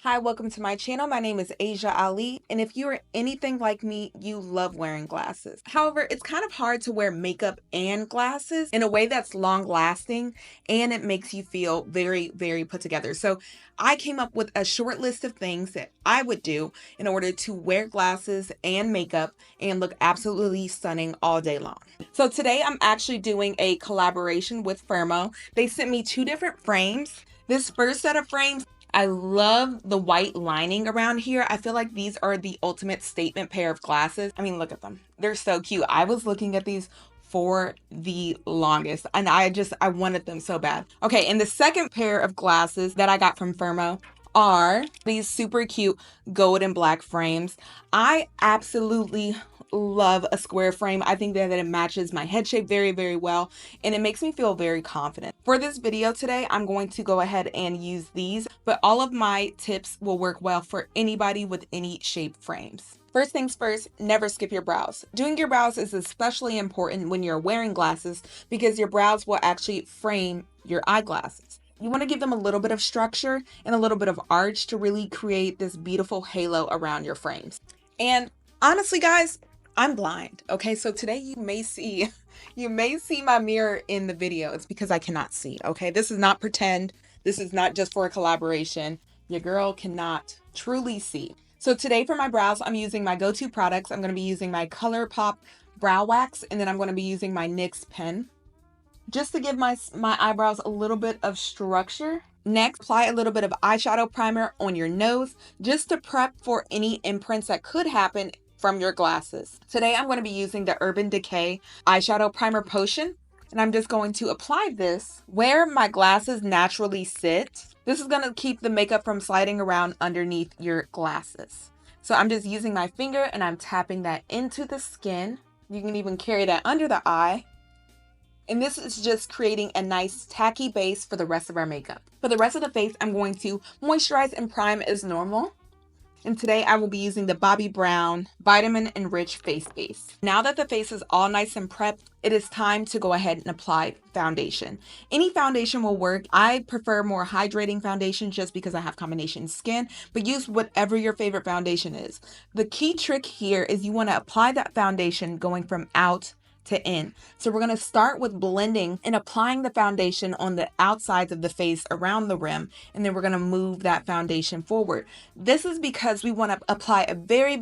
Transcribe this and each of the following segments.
Hi, welcome to my channel. My name is Asia Ali, and if you are anything like me, you love wearing glasses. However, it's kind of hard to wear makeup and glasses in a way that's long lasting, and it makes you feel very put together. So I came up with a short list of things that I would do in order to wear glasses and makeup and look absolutely stunning all day long. So today I'm actually doing a collaboration with Firmoo. They sent me two different frames. This first set of frames, I love the white lining around here. I feel like these are the ultimate statement pair of glasses. I mean, look at them. They're so cute. I was looking at these for the longest and I wanted them so bad. Okay, and the second pair of glasses that I got from Firmoo are these super cute gold and black frames. I absolutely love a square frame. I think that it matches my head shape very well, and it makes me feel very confident. For this video today, I'm going to go ahead and use these, but all of my tips will work well for anybody with any shape frames. First things first, never skip your brows. Doing your brows is especially important when you're wearing glasses because your brows will actually frame your eyeglasses. You want to give them a little bit of structure and a little bit of arch to really create this beautiful halo around your frames. And honestly, guys, I'm blind. Okay, so today you may see my mirror in the video. It's because I cannot see. Okay, this is not pretend. This is not just for a collaboration. Your girl cannot truly see. So today for my brows, I'm using my go-to products. I'm going to be using my ColourPop brow wax, and then I'm going to be using my NYX pen just to give my eyebrows a little bit of structure. Next, apply a little bit of eyeshadow primer on your nose just to prep for any imprints that could happen from your glasses. Today I'm going to be using the Urban Decay eyeshadow primer potion, and I'm just going to apply this where my glasses naturally sit. This is going to keep the makeup from sliding around underneath your glasses. So I'm just using my finger and I'm tapping that into the skin. You can even carry that under the eye. And this is just creating a nice tacky base for the rest of our makeup. For the rest of the face, I'm going to moisturize and prime as normal. And today I will be using the Bobbi Brown Vitamin Enriched Face Base. Now that the face is all nice and prepped, it is time to go ahead and apply foundation. Any foundation will work. I prefer more hydrating foundation just because I have combination skin, but use whatever your favorite foundation is. The key trick here is you want to apply that foundation going from out to in. So we're going to start with blending and applying the foundation on the outsides of the face around the rim, and then we're going to move that foundation forward. This is because we want to apply a very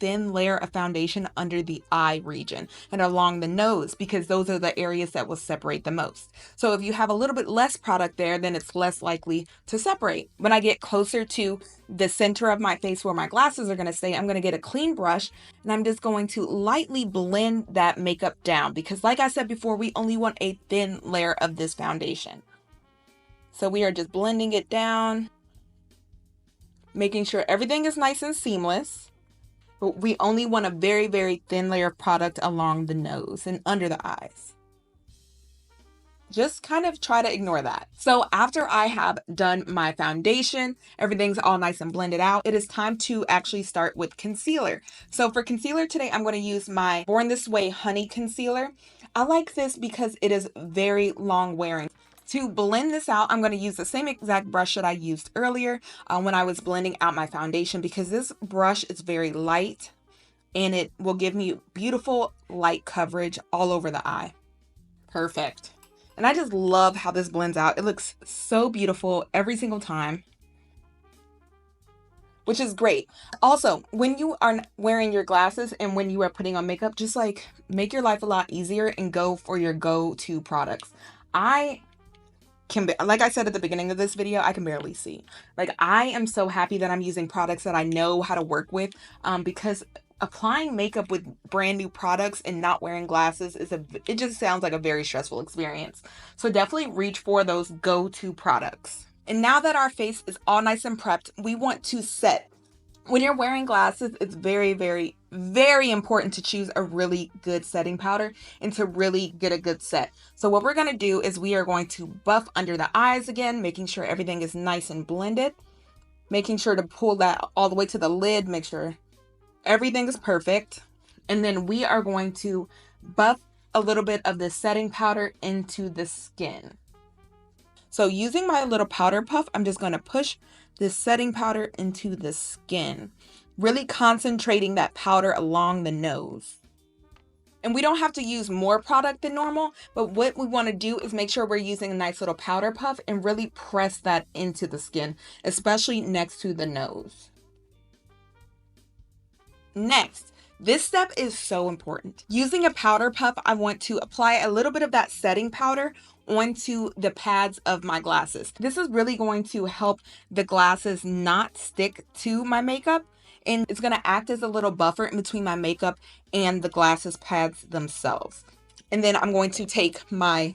thin layer of foundation under the eye region and along the nose, because those are the areas that will separate the most. So if you have a little bit less product there, then it's less likely to separate. When I get closer to the center of my face where my glasses are going to stay, I'm going to get a clean brush and I'm just going to lightly blend that makeup down, because like I said before, we only want a thin layer of this foundation. So we are just blending it down, making sure everything is nice and seamless, but we only want a very thin layer of product along the nose and under the eyes. Just kind of try to ignore that. So after I have done my foundation, everything's all nice and blended out, it is time to actually start with concealer. So for concealer today, I'm going to use my Born This Way Honey Concealer. I like this because it is very long wearing. To blend this out, I'm going to use the same exact brush that I used earlier when I was blending out my foundation, because this brush is very light and it will give me beautiful light coverage all over the eye. Perfect. And I just love how this blends out. It looks so beautiful every single time, which is great. Also, when you are wearing your glasses and when you are putting on makeup, just like make your life a lot easier and go for your go-to products. I can, like I said at the beginning of this video, I can barely see. Like, I am so happy that I'm using products that I know how to work with, because applying makeup with brand new products and not wearing glasses it just sounds like a very stressful experience. So definitely reach for those go-to products. And now that our face is all nice and prepped, we want to set. When you're wearing glasses, it's very important to choose a really good setting powder and to really get a good set. So what we're going to do is we are going to buff under the eyes again, making sure everything is nice and blended, making sure to pull that all the way to the lid, make sure everything is perfect. And then we are going to buff a little bit of the setting powder into the skin. So using my little powder puff, I'm just going to push this setting powder into the skin, really concentrating that powder along the nose. And we don't have to use more product than normal, but what we want to do is make sure we're using a nice little powder puff and really press that into the skin, especially next to the nose. Next, this step is so important. Using a powder puff, I want to apply a little bit of that setting powder onto the pads of my glasses. This is really going to help the glasses not stick to my makeup, and it's going to act as a little buffer in between my makeup and the glasses pads themselves. And then I'm going to take my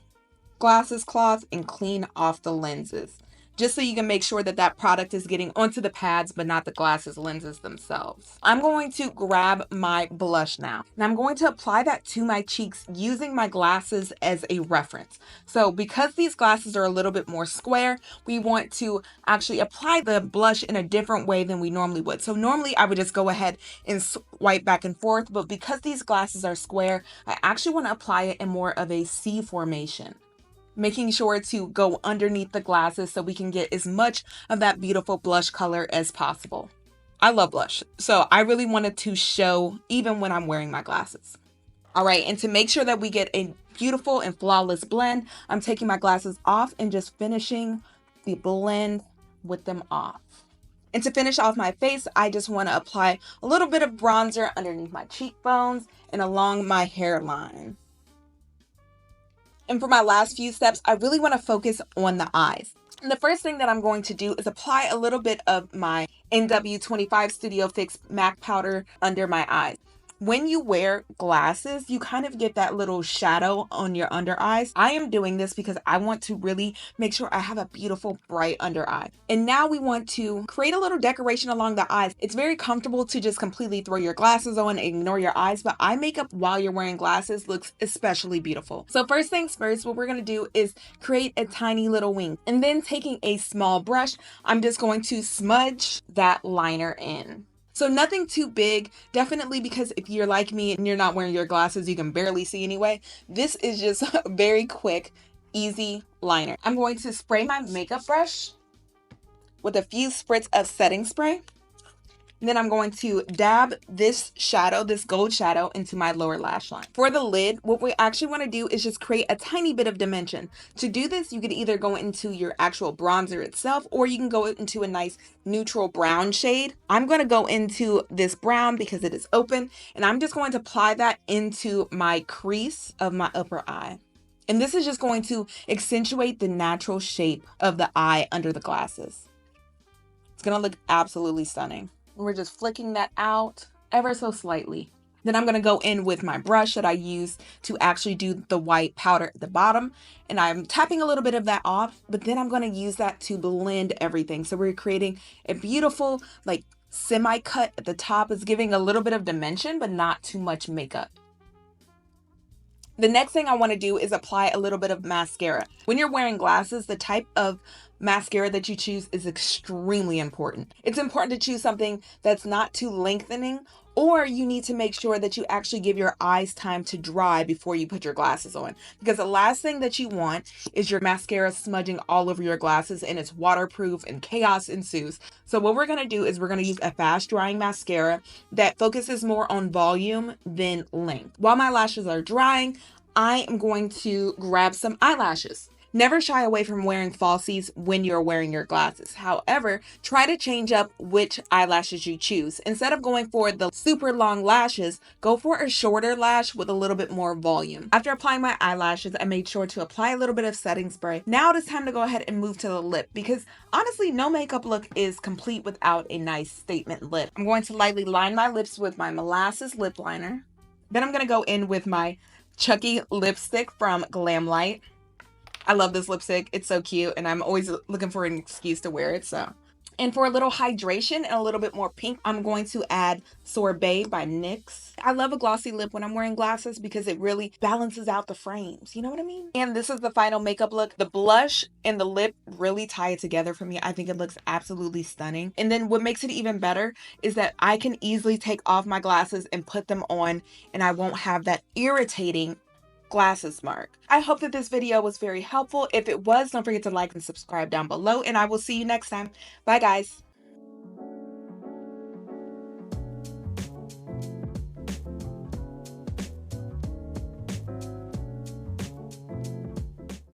glasses cloth and clean off the lenses, just so you can make sure that that product is getting onto the pads but not the glasses lenses themselves. I'm going to grab my blush now, and I'm going to apply that to my cheeks using my glasses as a reference. So because these glasses are a little bit more square, we want to actually apply the blush in a different way than we normally would. So normally I would just go ahead and swipe back and forth, but because these glasses are square, I actually want to apply it in more of a C formation, making sure to go underneath the glasses so we can get as much of that beautiful blush color as possible. I love blush, so I really wanted to show even when I'm wearing my glasses. All right, and to make sure that we get a beautiful and flawless blend, I'm taking my glasses off and just finishing the blend with them off. And to finish off my face, I just want to apply a little bit of bronzer underneath my cheekbones and along my hairline. And for my last few steps, I really want to focus on the eyes. And the first thing that I'm going to do is apply a little bit of my NW25 Studio Fix MAC powder under my eyes. When you wear glasses, you kind of get that little shadow on your under eyes. I am doing this because I want to really make sure I have a beautiful bright under eye. And now we want to create a little decoration along the eyes. It's very comfortable to just completely throw your glasses on and ignore your eyes, but eye makeup while you're wearing glasses looks especially beautiful. So first things first, what we're going to do is create a tiny little wing. And then taking a small brush, I'm just going to smudge that liner in. So nothing too big, definitely, because if you're like me and you're not wearing your glasses, you can barely see anyway. This is just a very quick, easy liner. I'm going to spray my makeup brush with a few spritz of setting spray. And then I'm going to dab this shadow, this gold shadow, into my lower lash line. For the lid, what we actually want to do is just create a tiny bit of dimension. To do this, you could either go into your actual bronzer itself, or you can go into a nice neutral brown shade. I'm going to go into this brown because it is open, and I'm just going to apply that into my crease of my upper eye. And this is just going to accentuate the natural shape of the eye under the glasses. It's going to look absolutely stunning. We're just flicking that out ever so slightly. Then I'm going to go in with my brush that I use to actually do the white powder at the bottom. And I'm tapping a little bit of that off, but then I'm going to use that to blend everything. So we're creating a beautiful, like, semi-cut at the top. It's giving a little bit of dimension, but not too much makeup. The next thing I want to do is apply a little bit of mascara. When you're wearing glasses, the type of mascara that you choose is extremely important. It's important to choose something that's not too lengthening, or you need to make sure that you actually give your eyes time to dry before you put your glasses on. Because the last thing that you want is your mascara smudging all over your glasses and it's waterproof and chaos ensues. So what we're going to do is we're going to use a fast drying mascara that focuses more on volume than length. While my lashes are drying, I am going to grab some eyelashes. Never shy away from wearing falsies when you're wearing your glasses. However, try to change up which eyelashes you choose. Instead of going for the super long lashes, go for a shorter lash with a little bit more volume. After applying my eyelashes, I made sure to apply a little bit of setting spray. Now it is time to go ahead and move to the lip, because honestly, no makeup look is complete without a nice statement lip. I'm going to lightly line my lips with my molasses lip liner. Then I'm going to go in with my Chucky lipstick from Glamlight. I love this lipstick. It's so cute, and I'm always looking for an excuse to wear it. So, and for a little hydration and a little bit more pink, I'm going to add Sorbet by NYX. I love a glossy lip when I'm wearing glasses because it really balances out the frames. You know what I mean? And this is the final makeup look. The blush and the lip really tie it together for me. I think it looks absolutely stunning. And then what makes it even better is that I can easily take off my glasses and put them on, and I won't have that irritating glasses mark. I hope that this video was very helpful. If it was, don't forget to like and subscribe down below, and I will see you next time. Bye, guys.